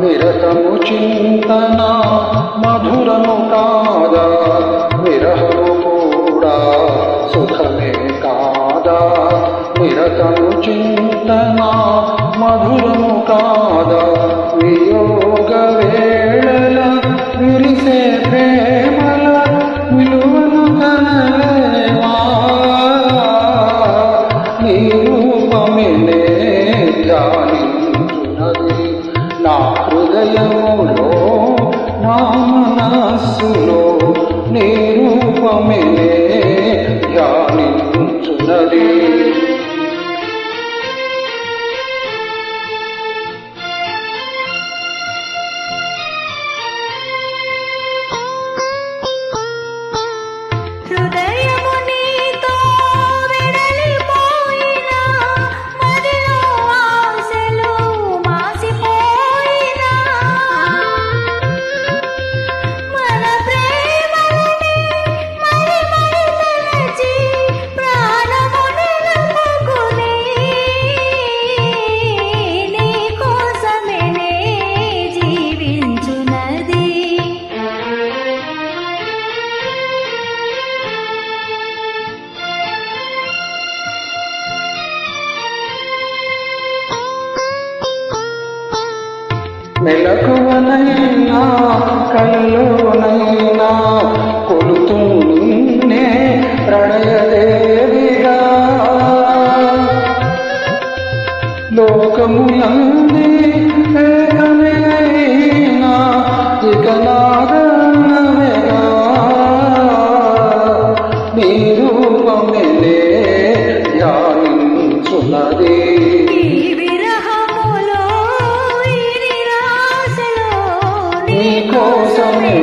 నిరతము చింతన మధురము కాదా, విరహము కూడా సుఖమే కాదా. నిరతము చింతన మధురము కాదా, వియోగ వేళల విరిసే ప్రేమల విలువను కనలేవా. నీ రూపమినే ధ్యానించున్నది నా హృదయములో నా మనస్సులో. నీ రూపమినే ధ్యానించున్నది. మెలకువనైనా కలలోనైనా కొలుతూ నిన్నే ప్రణయదేవిగా. లోకములందే ఏకమైనా ఇక నాగనవేగా. నీ రూపమినే ధ్యానించున్నది. నీ కోసమే